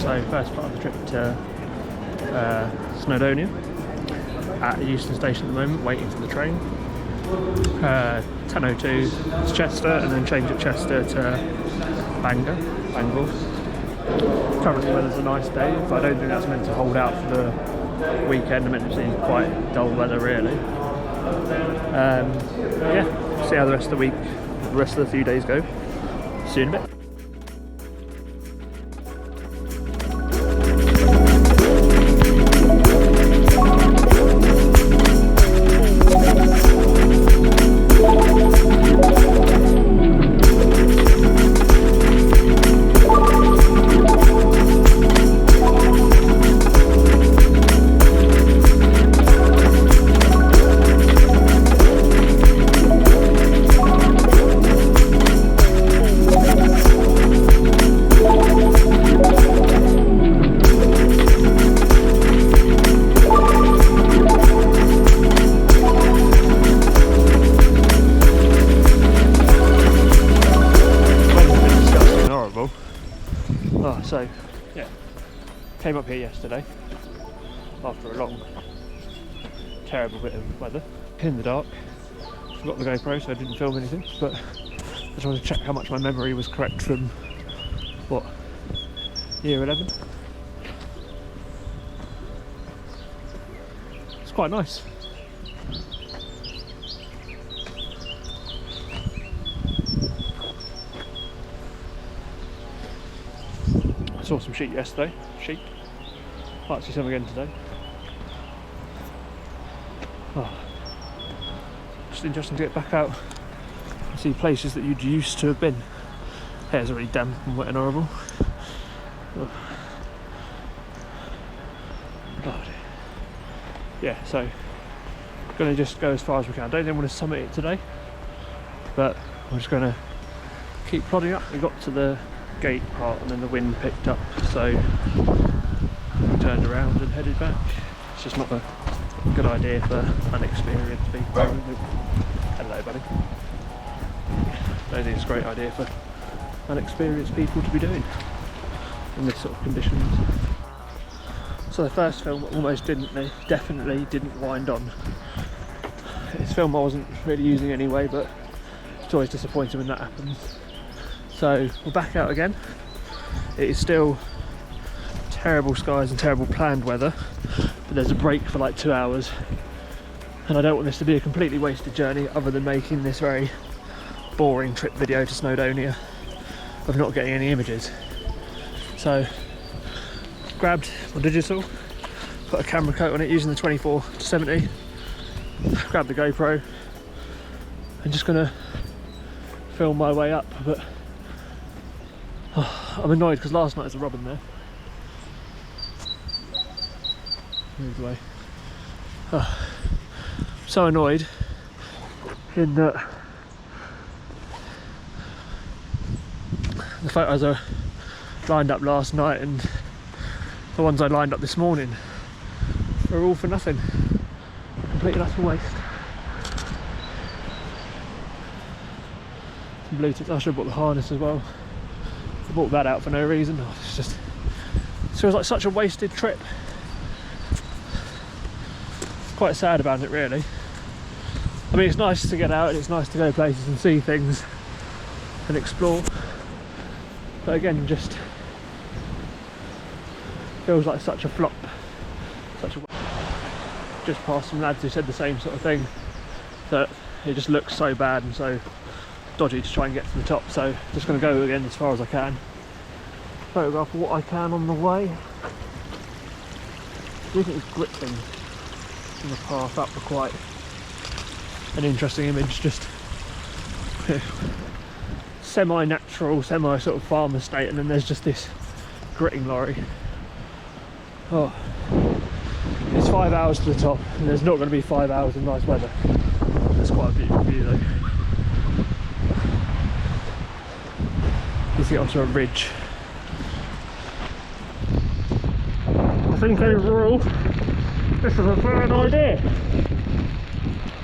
So first part of the trip to Snowdonia, at Euston Station at the moment, waiting for the train. 10:02 to Chester, and then change at Chester to Bangor. Currently weather's a nice day, but I don't think that's meant to hold out for the weekend. I'm meant to see quite dull weather really. Yeah, see how the rest of the week, the rest of the few days go. See you in a bit. So yeah, came up here yesterday after a long, terrible bit of weather. In the dark, forgot the GoPro, so I didn't film anything, but I just wanted to check how much my memory was correct from, what, year 11? It's quite nice. Saw some sheep yesterday. Might see some again today. Oh. Just interesting to get back out and see places that you'd used to have been. Hair's already damp and wet and horrible. Oh. God. Yeah, so gonna just go as far as we can. I don't think I want to summit it today, but we're just gonna keep plodding up. We got to the gate part and then the wind picked up, so we turned around and headed back. It's just not a good idea for unexperienced people. Hello buddy. I don't think it's a great idea for unexperienced people to be doing in this sort of conditions. So the first film definitely didn't wind on. It's a film I wasn't really using anyway, but it's always disappointing when that happens. So we're back out again. It is still terrible skies and terrible planned weather, but there's a break for like 2 hours, and I don't want this to be a completely wasted journey other than making this very boring trip video to Snowdonia of not getting any images. So grabbed my digital, put a camera coat on it using the 24-70, grabbed the GoPro and just gonna film my way up. But I'm annoyed because last night was a robin there. Moved away. So annoyed in that the photos I lined up last night and the ones I lined up this morning are all for nothing. Complete and utter waste. Some Bluetooth. I should have bought the harness as well. I bought that out for no reason. Oh, it's just, it feels like such a wasted trip. Quite sad about it really. I mean, it's nice to get out and it's nice to go places and see things and explore, but again, just feels like such a flop. Just past some lads who said the same sort of thing, that it just looks so bad and so dodgy to try and get to the top. So just going to go again as far as I can, photograph what I can on the way. I do think it's gripping in the path up for quite an interesting image, just semi-natural, semi sort of farm estate, and then there's just this gritting lorry. Oh, it's 5 hours to the top and there's not going to be 5 hours of nice weather. That's quite a beautiful view though. You see onto a ridge. I think overall this is a bad idea.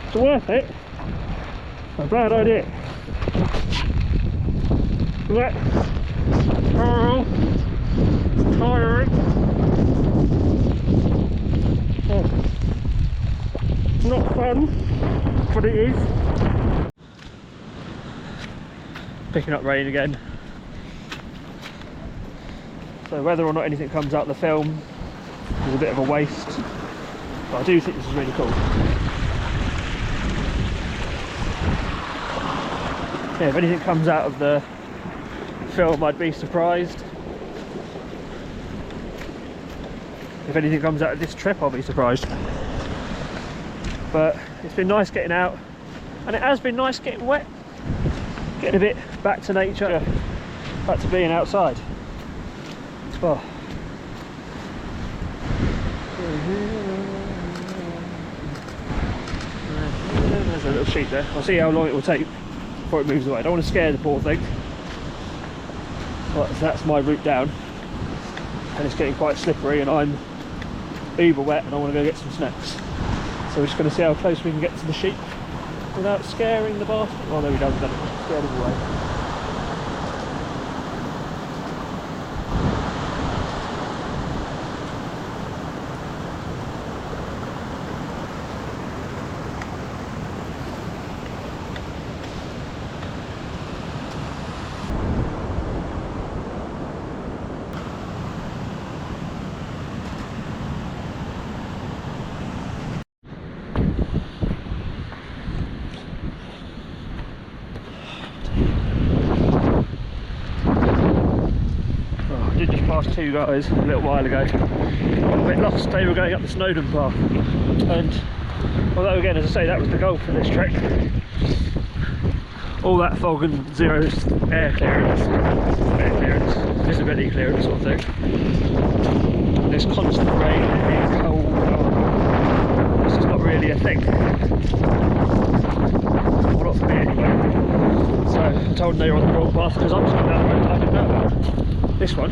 It's worth it. A bad idea. Yeah. Oh. tiring. Oh. Not fun, but it is. Picking up rain again. So whether or not anything comes out of the film is a bit of a waste, but I do think this is really cool. Yeah, if anything comes out of the film, I'd be surprised. If anything comes out of this trip, I'll be surprised. But it's been nice getting out, and it has been nice getting wet, getting a bit back to nature, back to being outside. Oh. There's a little sheep there. I'll see how long it will take before it moves away. I don't want to scare the poor thing, but that's my route down, and it's getting quite slippery and I'm uber wet and I want to go get some snacks. So we're just going to see how close we can get to the sheep without scaring the bastard. Oh no, he doesn't, scared him away. Past two guys a little while ago, got a bit lost. They were going up the Snowdonia path, and although again, as I say, that was the goal for this trek, all that fog and zero air clearance, visibility clearance sort of thing, and this constant rain and being cold, this is not really a thing. Well, not for me anyway. So I told them they were on the wrong path because I'm just going down the road that I didn't know about. This one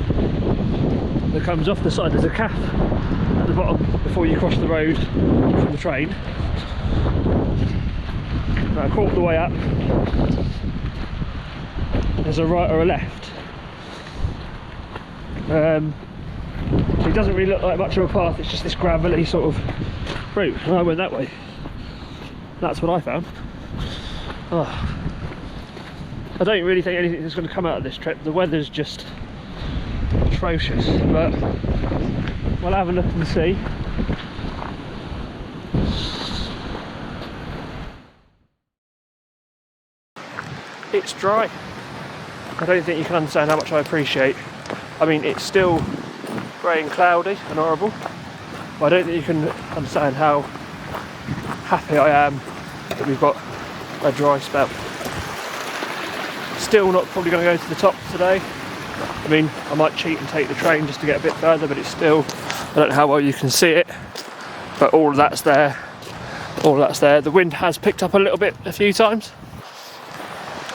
that comes off the side, there's a calf at the bottom before you cross the road from the train. Now, a quarter of the way up, there's a right or a left. So it doesn't really look like much of a path, it's just this gravelly sort of route, and I went that way. That's what I found. Oh. I don't really think anything is going to come out of this trip. The weather's just atrocious, but we'll have a look and see. It's dry. I don't think you can understand how much I appreciate. I mean, it's still grey and cloudy and horrible, but I don't think you can understand how happy I am that we've got a dry spell. Still not probably going to go to the top today. I mean, I might cheat and take the train just to get a bit further, but it's still, I don't know how well you can see it, but all of that's there, all of that's there. The wind has picked up a little bit a few times,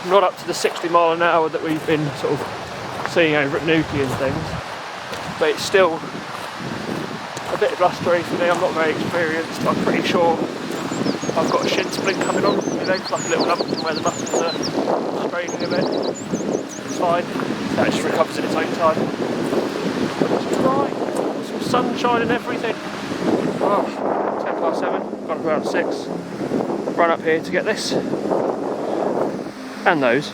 not up to the 60 mile an hour that we've been sort of seeing over at Nuki and things, but it's still a bit blustery for me. I'm not very experienced. I'm pretty sure I've got a shin splint coming on, you know, like a little lump from where the muscles are straining a bit. It's fine. That just recovers in its own time. It's dry, some sunshine and everything. Oh, 10 past 7, got up around 6. Run up here to get this. And those.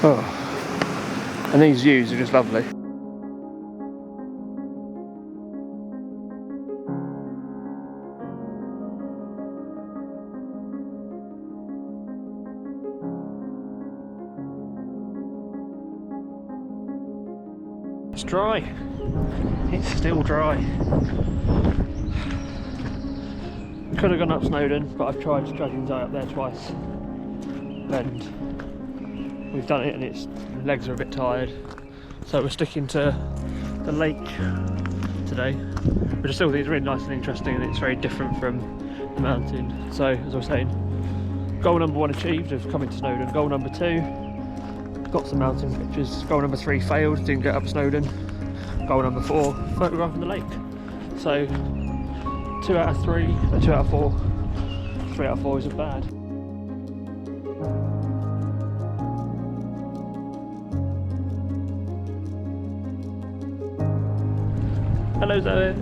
Oh. And these views are just lovely. It's dry. It's still dry. Could have gone up Snowdon, but I've tried dragging Zoe up there twice, and we've done it, and its legs are a bit tired. So we're sticking to the lake today, which I still think is really nice and interesting, and it's very different from the mountain. So as I was saying, goal number 1 achieved of coming to Snowdon. Goal number 2. Got some mountain pictures. Goal number 3 failed, didn't get up Snowdon. Goal number 4, photographing the lake. So 2 out of 3, 2 out of 4, 3 out of 4 isn't bad. Hello Zoe.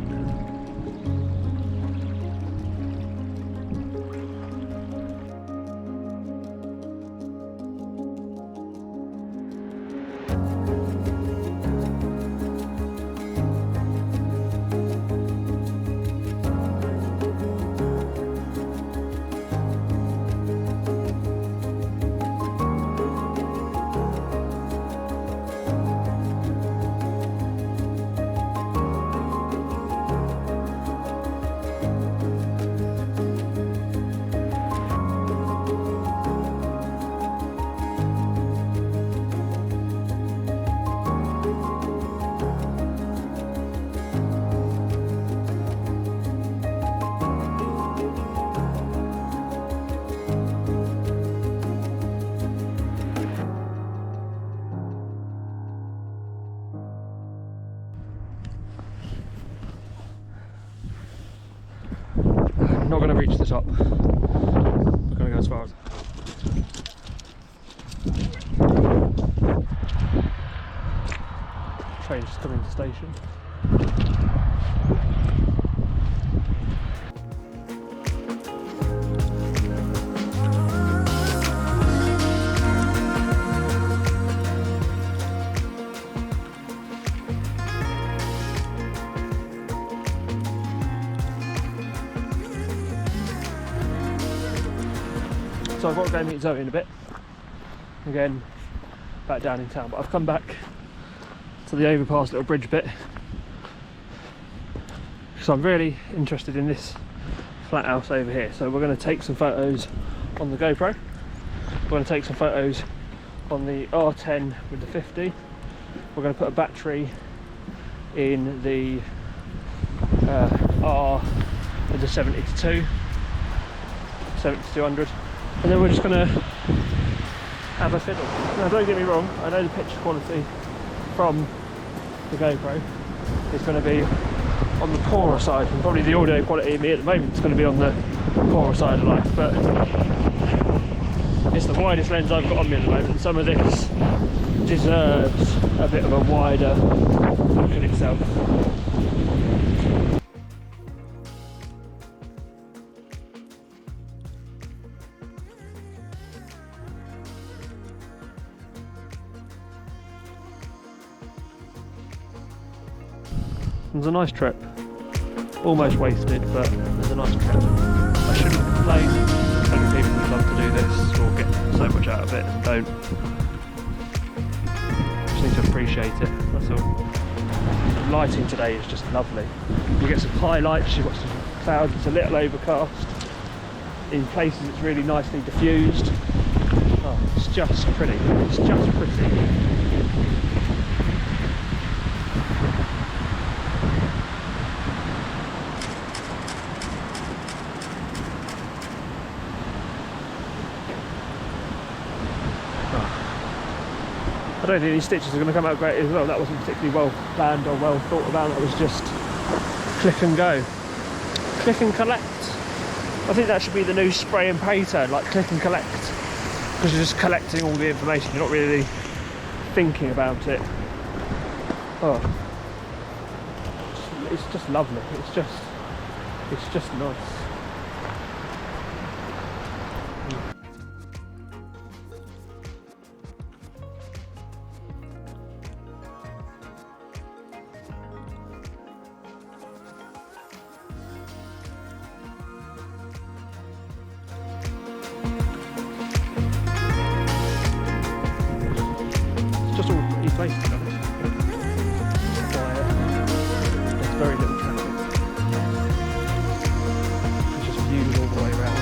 I'm not going to reach the top. We're going to go as far as. Train's just coming to the station. So I've got to go meet Zoe in a bit. Again, back down in town, but I've come back to the overpass little bridge bit. So I'm really interested in this flat house over here. So we're going to take some photos on the GoPro. We're going to take some photos on the R10 with the 50. We're going to put a battery in the R with the 72, 7200. And then we're just going to have a fiddle. Now don't get me wrong, I know the picture quality from the GoPro is going to be on the poorer side, and probably the audio quality of me at the moment is going to be on the poorer side of life, but it's the widest lens I've got on me at the moment, and some of this deserves a bit of a wider look at itself. It was a nice trip, almost wasted, but it was a nice trip. I shouldn't complain. Many people would love to do this or get so much out of it and don't. Just need to appreciate it, that's all. The lighting today is just lovely. You get some highlights, you've got some clouds, it's a little overcast. In places it's really nicely diffused. Oh, it's just pretty, it's just pretty. I don't think these stitches are going to come out great as well. That wasn't particularly well planned or well thought about. That was just click and go. Click and collect. I think that should be the new spray and pray turn, like click and collect. Because you're just collecting all the information, you're not really thinking about it. Oh. It's just lovely. It's just nice. Just all pretty place to be honest. Quiet. There's very little traffic. It's just views all the way around.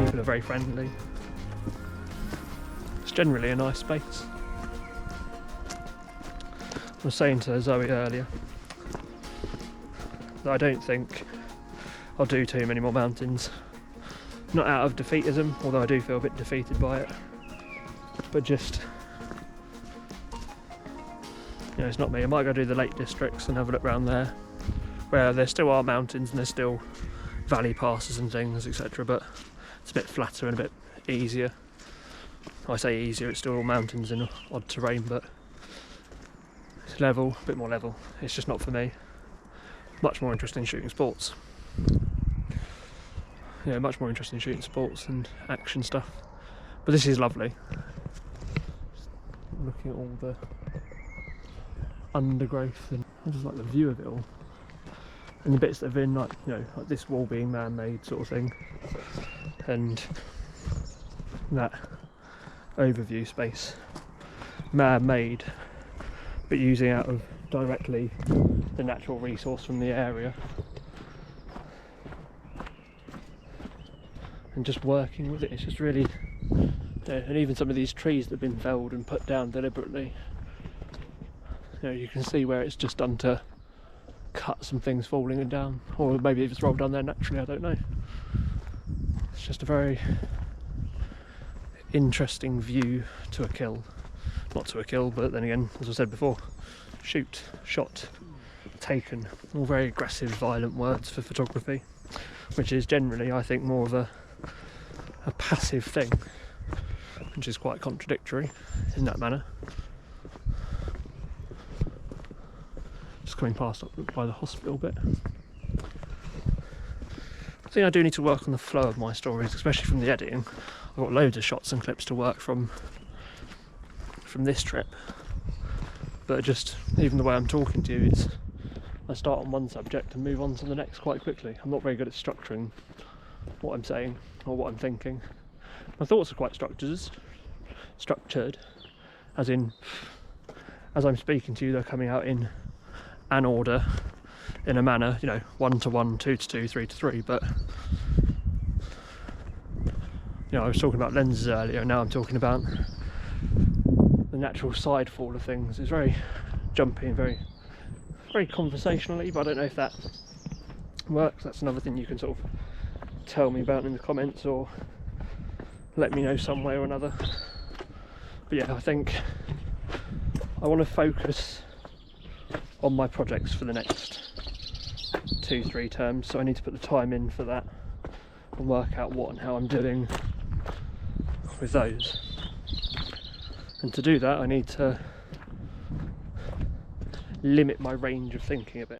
People are very friendly. It's generally a nice space. I was saying to Zoe earlier that I don't think I'll do too many more mountains. Not out of defeatism, although I do feel a bit defeated by it. But just, you know, it's not me. I might go do the Lake Districts and have a look around there, where there still are mountains and there's still valley passes and things, etc. But it's a bit flatter and a bit easier. I say easier, it's still all mountains and odd terrain, but it's level, a bit more level. It's just not for me. Much more interested in shooting sports. Yeah, much more interested in shooting sports and action stuff. But this is lovely. Looking at all the undergrowth, and I just like the view of it all. And the bits that have been like, you know, like this wall being man-made sort of thing, and that overview space, man-made, but using out of directly the natural resource from the area, and just working with it. It's just really, and even some of these trees that have been felled and put down deliberately, you know, you can see where it's just done to cut some things falling down, or maybe it's rolled down there naturally, I don't know. It's just a very interesting view to a kill. Not to a kill, but then again, as I said before, shoot, shot, taken, all very aggressive, violent words for photography, which is generally, I think, more of a passive thing, which is quite contradictory in that manner. Just coming past up by the hospital bit. I think I do need to work on the flow of my stories, especially from the editing. I've got loads of shots and clips to work from this trip, but just even the way I'm talking to you, it's I start on one subject and move on to the next quite quickly. I'm not very good at structuring what I'm saying or what I'm thinking. My thoughts are quite structured, as in, as I'm speaking to you, they're coming out in an order, in a manner, you know, 1 to 1, 2 to 2, 3 to 3, but you know, I was talking about lenses earlier, and now I'm talking about the natural side fall of things. It's very jumpy and very conversationally, but I don't know if that works. That's another thing you can sort of tell me about in the comments, or let me know some way or another. But yeah, I think I want to focus on my projects for the next 2-3 terms, so I need to put the time in for that and work out what and how I'm doing with those. And to do that, I need to limit my range of thinking a bit.